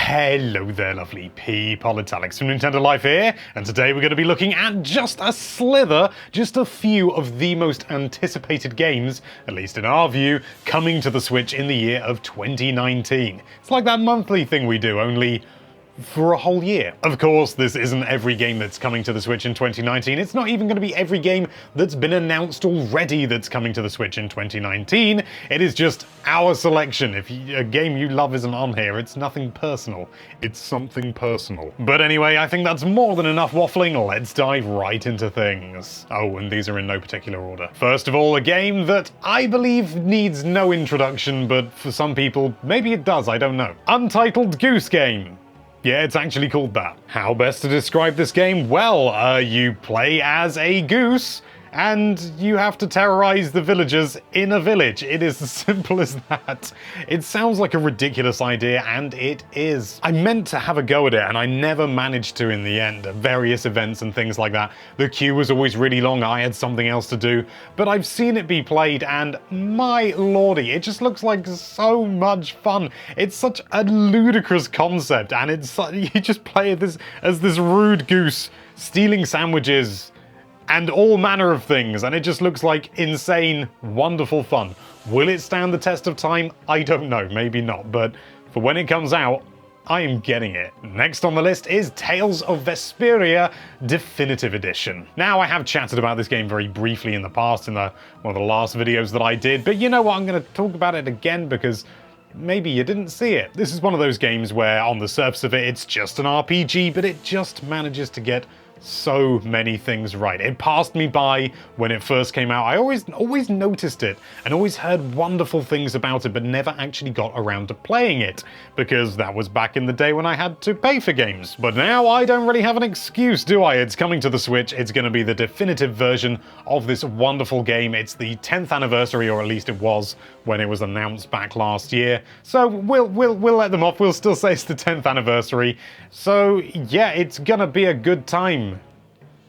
Hello there, lovely people. It's Alex from Nintendo Life here, and today we're going to be looking at just a slither, just a few of the most anticipated games, at least in our view, coming to the Switch in the year of 2019. It's like that monthly thing we do, only for a whole year. Of course, this isn't every game that's coming to the Switch in 2019. It's not even going to be every game that's been announced already that's coming to the Switch in 2019. It is just our selection. If a game you love isn't on here, it's nothing personal. It's something personal. But anyway, I think that's more than enough waffling. Let's dive right into things. Oh, and these are in no particular order. First of all, a game that I believe needs no introduction, but for some people, maybe it does, I don't know. Untitled Goose Game. Yeah, it's actually called that. How best to describe this game? Well, you play as a goose, and you have to terrorize the villagers in a village. It is as simple as that. It sounds like a ridiculous idea, and it is. I meant to have a go at it, and I never managed to in the end, at various events and things like that. The queue was always really long, I had something else to do, but I've seen it be played, and my lordy, it just looks like so much fun. It's such a ludicrous concept, and it's you just play this as this rude goose, stealing sandwiches, and all manner of things, and it just looks like insane, wonderful fun. Will it stand the test of time? I don't know, maybe not, but for when it comes out, I am getting it. Next on the list is Tales of Vesperia Definitive Edition. Now, I have chatted about this game very briefly in the past in one of the last videos that I did, but you know what, I'm going to talk about it again because maybe you didn't see it. This is one of those games where on the surface of it, it's just an RPG, but it just manages to get so many things right. It passed me by when it first came out. I always noticed it and always heard wonderful things about it, but never actually got around to playing it because that was back in the day when I had to pay for games. But now I don't really have an excuse, do I? It's coming to the Switch. It's going to be the definitive version of this wonderful game. It's the 10th anniversary, or at least it was when it was announced back last year. So we'll let them off. We'll still say it's the 10th anniversary. So yeah, it's gonna be a good time.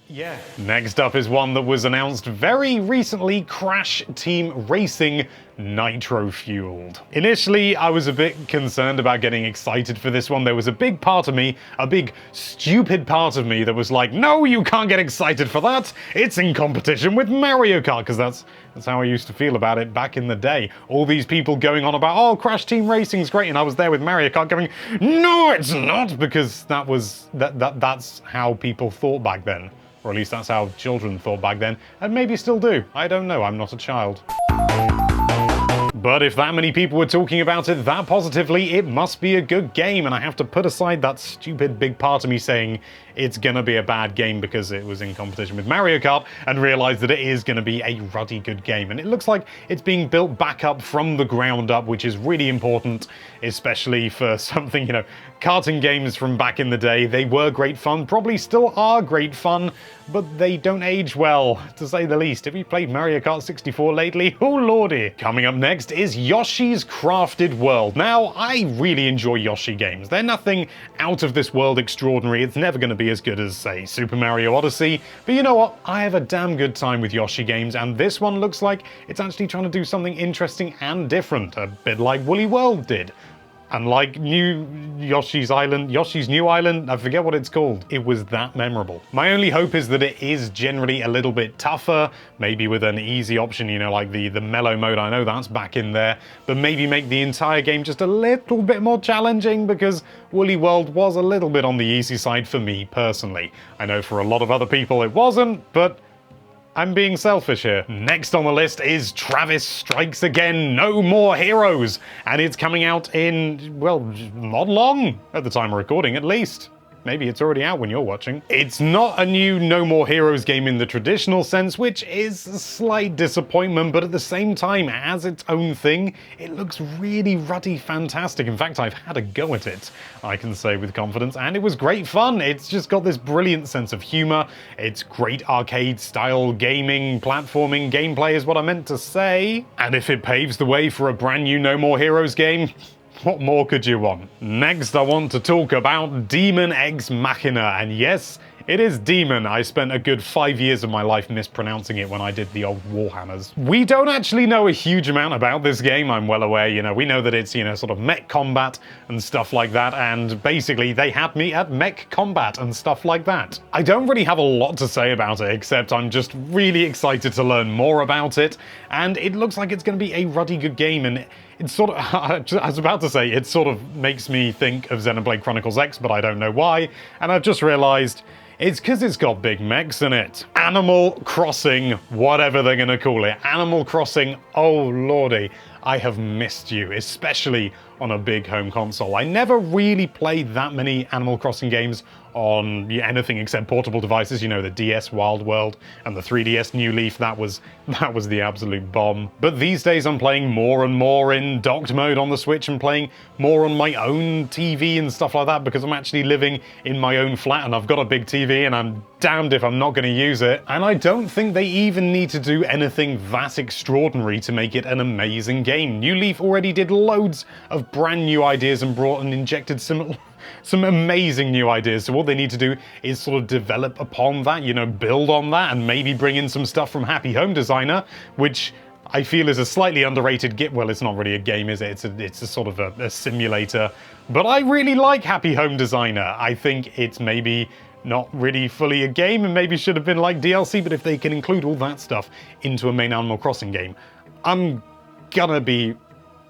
Yeah. Next up is one that was announced very recently, Crash Team Racing Nitro Fueled. Initially, I was a bit concerned about getting excited for this one. There was a big part of me, a big stupid part of me that was like, no, you can't get excited for that. It's in competition with Mario Kart, because that's how I used to feel about it back in the day. All these people going on about, oh, Crash Team Racing's great, and I was there with Mario Kart going, no, it's not, because that's how people thought back then. Or at least that's how children thought back then, and maybe still do. I don't know, I'm not a child. But if that many people were talking about it that positively, it must be a good game, and I have to put aside that stupid big part of me saying it's gonna be a bad game because it was in competition with Mario Kart, and realize that it is gonna be a ruddy good game. And it looks like it's being built back up from the ground up, which is really important, especially for something, you know, karting games from back in the day. They were great fun, probably still are great fun, but they don't age well, to say the least. Have you played Mario Kart 64 lately? Oh lordy! Coming up next is Yoshi's Crafted World. Now, I really enjoy Yoshi games. They're nothing out of this world extraordinary. It's never going to be as good as, say, Super Mario Odyssey. But you know what? I have a damn good time with Yoshi games, and this one looks like it's actually trying to do something interesting and different, a bit like Woolly World did. And like Yoshi's New Island, I forget what it's called. It was that memorable. My only hope is that it is generally a little bit tougher, maybe with an easy option, you know, like the mellow mode, I know that's back in there, but maybe make the entire game just a little bit more challenging, because Woolly World was a little bit on the easy side for me personally. I know for a lot of other people it wasn't, but I'm being selfish here. Next on the list is Travis Strikes Again, No More Heroes, and it's coming out in, well, not long, at the time of recording at least. Maybe it's already out when you're watching. It's not a new No More Heroes game in the traditional sense, which is a slight disappointment, but at the same time, as its own thing, it looks really ruddy fantastic. In fact, I've had a go at it, I can say with confidence, and it was great fun. It's just got this brilliant sense of humor. It's great arcade-style gaming, platforming gameplay is what I meant to say. And if it paves the way for a brand new No More Heroes game, what more could you want? Next, I want to talk about DAEMON X Machina, and yes, It is Demon. I spent a good 5 years of my life mispronouncing it when I did the old Warhammers. We don't actually know a huge amount about this game, I'm well aware. We know that it's, sort of mech combat and stuff like that, and basically they had me at mech combat and stuff like that. I don't really have a lot to say about it, except I'm just really excited to learn more about it, and it looks like it's going to be a ruddy good game, and it's sort of, I was about to say, it sort of makes me think of Xenoblade Chronicles X, but I don't know why, and I've just realized it's because it's got big mechs in it. Animal Crossing, whatever they're going to call it. Animal Crossing, oh lordy, I have missed you, especially on a big home console. I never really played that many Animal Crossing games on anything except portable devices, the DS Wild World and the 3DS New Leaf. That was the absolute bomb. But these days I'm playing more and more in docked mode on the Switch and playing more on my own TV and stuff like that, because I'm actually living in my own flat and I've got a big TV and I'm damned if I'm not going to use it. And I don't think they even need to do anything that extraordinary to make it an amazing game. New Leaf already did loads of brand new ideas and brought and injected some amazing new ideas. So all they need to do is sort of develop upon that, build on that, and maybe bring in some stuff from Happy Home Designer, which I feel is a slightly underrated well, it's not really a game, is it? It's a sort of a simulator. But I really like Happy Home Designer. I think it's maybe not really fully a game and maybe should have been like DLC, but if they can include all that stuff into a main Animal Crossing game, I'm gonna be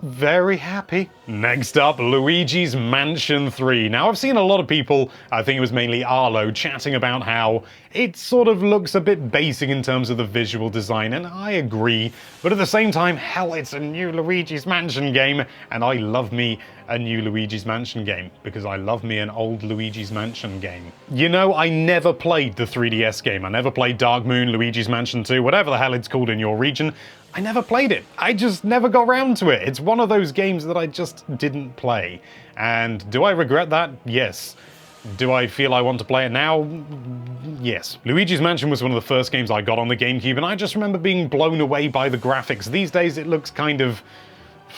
very happy. Next up, Luigi's Mansion 3. Now, I've seen a lot of people, I think it was mainly Arlo, chatting about how it sort of looks a bit basic in terms of the visual design, and I agree, but at the same time, hell, it's a new Luigi's Mansion game, and I love me a new Luigi's Mansion game, because I love me an old Luigi's Mansion game. I never played the 3DS game. I never played Dark Moon, Luigi's Mansion 2, whatever the hell it's called in your region. I never played it. I just never got around to it. It's one of those games that I just didn't play. And do I regret that? Yes. Do I feel I want to play it now? Yes. Luigi's Mansion was one of the first games I got on the GameCube, and I just remember being blown away by the graphics. These days it looks kind of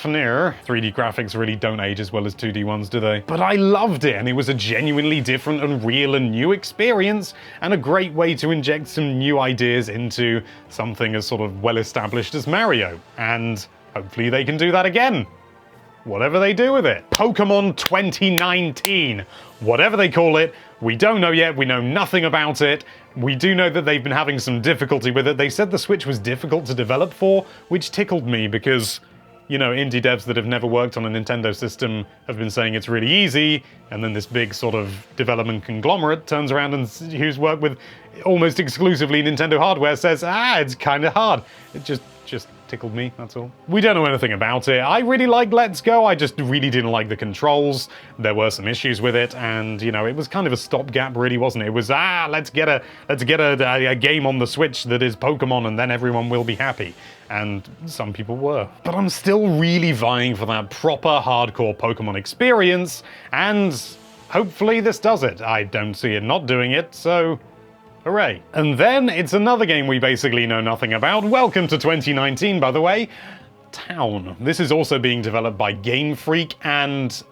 3D graphics really don't age as well as 2D ones, do they? But I loved it, and it was a genuinely different and real and new experience, and a great way to inject some new ideas into something as sort of well-established as Mario. And hopefully they can do that again. Whatever they do with it. Pokemon 2019. Whatever they call it, we don't know yet. We know nothing about it. We do know that they've been having some difficulty with it. They said the Switch was difficult to develop for, which tickled me because indie devs that have never worked on a Nintendo system have been saying it's really easy, and then this big sort of development conglomerate turns around and who's worked with almost exclusively Nintendo hardware says, it's kind of hard. It just tickled me, that's all. We don't know anything about it. I really like Let's Go, I just really didn't like the controls. There were some issues with it, and it was kind of a stopgap, really, wasn't it? It was, let's get a game on the Switch that is Pokemon, and then everyone will be happy. And some people were. But I'm still really vying for that proper hardcore Pokemon experience, and hopefully this does it. I don't see it not doing it, so hooray. And then it's another game we basically know nothing about. Welcome to 2019, by the way. Town. This is also being developed by Game Freak, and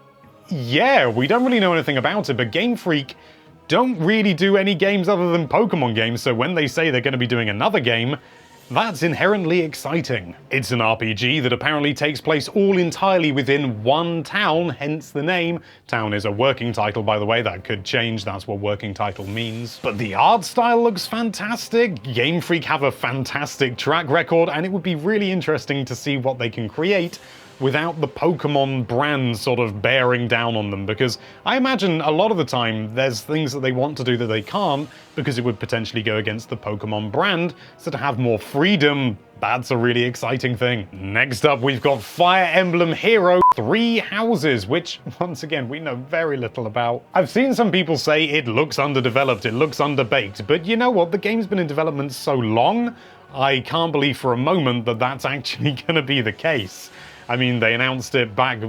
yeah, we don't really know anything about it, but Game Freak don't really do any games other than Pokemon games, so when they say they're going to be doing another game, that's inherently exciting. It's an RPG that apparently takes place all entirely within one town, hence the name. Town is a working title, by the way, that could change, that's what working title means. But the art style looks fantastic, Game Freak have a fantastic track record, and it would be really interesting to see what they can create without the Pokemon brand sort of bearing down on them, because I imagine a lot of the time there's things that they want to do that they can't because it would potentially go against the Pokemon brand, so to have more freedom, that's a really exciting thing. Next up, we've got Fire Emblem Hero 3 Houses, which, once again, we know very little about. I've seen some people say it looks underdeveloped, it looks underbaked, but you know what, the game's been in development so long, I can't believe for a moment that that's actually gonna be the case. I mean, they announced it back,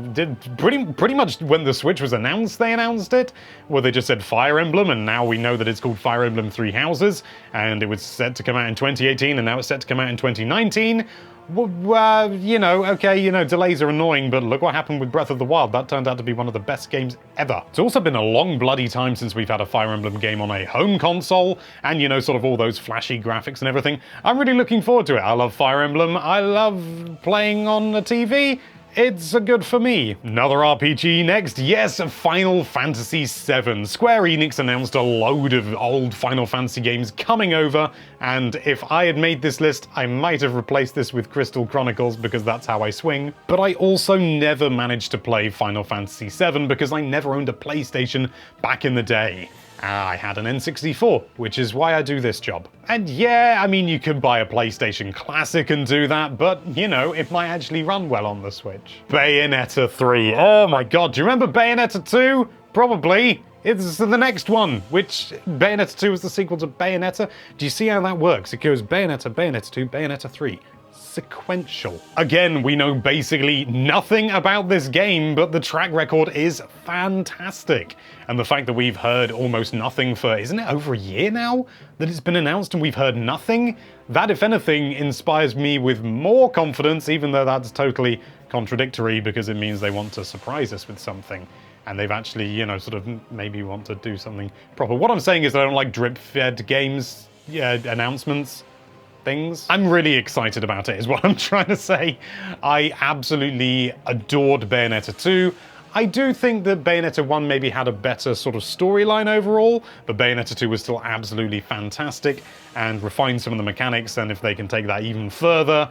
pretty much when the Switch was announced, they announced it, where they just said Fire Emblem, and now we know that it's called Fire Emblem 3 Houses, and it was set to come out in 2018, and now it's set to come out in 2019. You know, okay, you know, delays are annoying, but look what happened with Breath of the Wild. That turned out to be one of the best games ever. It's also been a long bloody time since we've had a Fire Emblem game on a home console, and, you know, sort of all those flashy graphics and everything. I'm really looking forward to it. I love Fire Emblem. I love playing on a TV. It's good for me. Another RPG next. Yes, Final Fantasy VII. Square Enix announced a load of old Final Fantasy games coming over, and if I had made this list, I might have replaced this with Crystal Chronicles because that's how I swing. But I also never managed to play Final Fantasy VII because I never owned a PlayStation back in the day. I had an N64, which is why I do this job. And yeah, I mean, you could buy a PlayStation Classic and do that, but, you know, it might actually run well on the Switch. Bayonetta 3. Oh my god, do you remember Bayonetta 2? Probably. It's the next one, which Bayonetta 2 is the sequel to Bayonetta. Do you see how that works? It goes Bayonetta, Bayonetta 2, Bayonetta 3. Sequential. Again, we know basically nothing about this game, but the track record is fantastic. And the fact that we've heard almost nothing for, isn't it over a year now that it's been announced and we've heard nothing? That, if anything, inspires me with more confidence, even though that's totally contradictory because it means they want to surprise us with something. And they've actually, you know, sort of maybe want to do something proper. What I'm saying is that I don't like drip-fed games, announcements. Things. I'm really excited about it, is what I'm trying to say. I absolutely adored Bayonetta 2. I do think that Bayonetta 1 maybe had a better sort of storyline overall, but Bayonetta 2 was still absolutely fantastic and refined some of the mechanics, and if they can take that even further,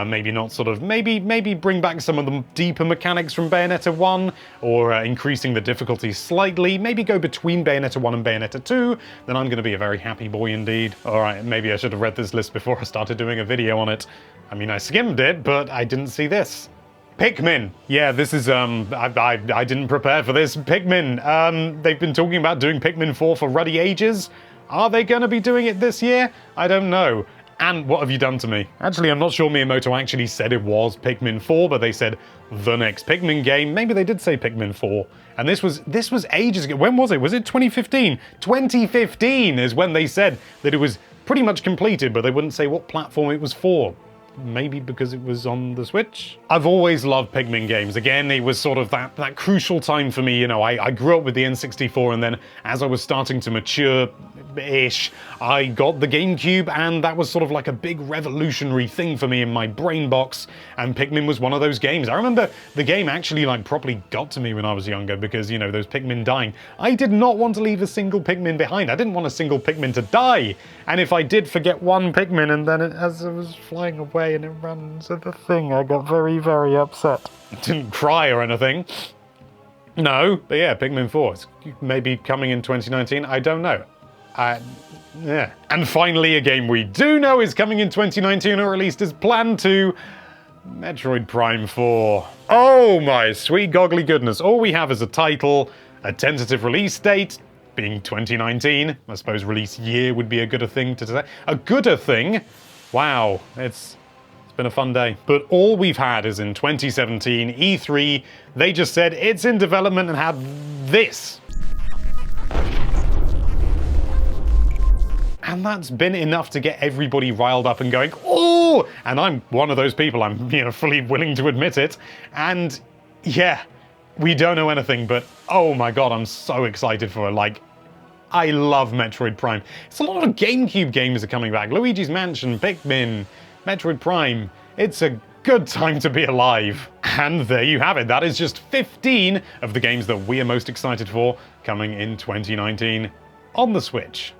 maybe not sort of, maybe bring back some of the deeper mechanics from Bayonetta 1, or increasing the difficulty slightly, maybe go between Bayonetta 1 and Bayonetta 2, then I'm going to be a very happy boy indeed. Alright, maybe I should have read this list before I started doing a video on it. I mean, I skimmed it, but I didn't see this. Pikmin. Yeah, this is, I didn't prepare for this. Pikmin. They've been talking about doing Pikmin 4 for ruddy ages. Are they going to be doing it this year? I don't know. And what have you done to me? Actually, I'm not sure Miyamoto actually said it was Pikmin 4, but they said the next Pikmin game. Maybe they did say Pikmin 4. And this was ages ago. When was it? Was it 2015? 2015 is when they said that it was pretty much completed, but they wouldn't say what platform it was for. Maybe because it was on the Switch? I've always loved Pikmin games. Again, it was sort of that crucial time for me. You know, I grew up with the N64, and then as I was starting to mature-ish, I got the GameCube, and that was sort of like a big revolutionary thing for me in my brain box, and Pikmin was one of those games. I remember the game actually like properly got to me when I was younger because, you know, those Pikmin dying. I did not want to leave a single Pikmin behind. I didn't want a single Pikmin to die. And if I did forget one Pikmin and then as it was flying away and it ran into the thing, I got very, very upset. Didn't cry or anything. No, but yeah, Pikmin 4. It's maybe coming in 2019. I don't know. Yeah. And finally, a game we do know is coming in 2019, or at least is planned to. Metroid Prime 4. Oh my sweet goggly goodness. All we have is a title, a tentative release date, being 2019. I suppose release year would be a gooder thing to say. A gooder thing? Wow, it's been a fun day. But all we've had is in 2017, E3, they just said it's in development and had this. And that's been enough to get everybody riled up and going, oh! And I'm one of those people, I'm, you know, fully willing to admit it. And yeah, we don't know anything, but oh my god, I'm so excited for it. Like, I love Metroid Prime. It's a lot of GameCube games are coming back. Luigi's Mansion, Pikmin, Metroid Prime. It's a good time to be alive. And there you have it. That is just 15 of the games that we are most excited for coming in 2019 on the Switch.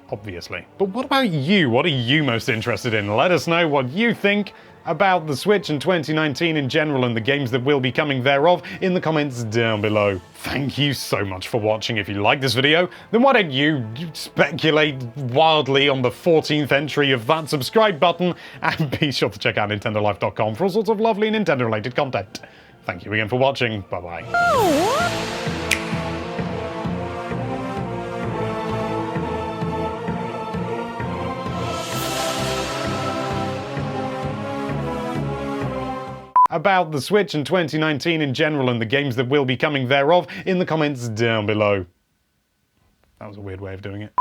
Obviously. But what about you? What are you most interested in? Let us know what you think about the Switch in 2019 in general and the games that will be coming thereof in the comments down below. Thank you so much for watching. If you like this video, then why don't you speculate wildly on the 14th entry of that subscribe button, and be sure to check out NintendoLife.com for all sorts of lovely Nintendo-related content. Thank you again for watching. Bye-bye. About the Switch in 2019 in general and the games that will be coming thereof in the comments down below. That was a weird way of doing it.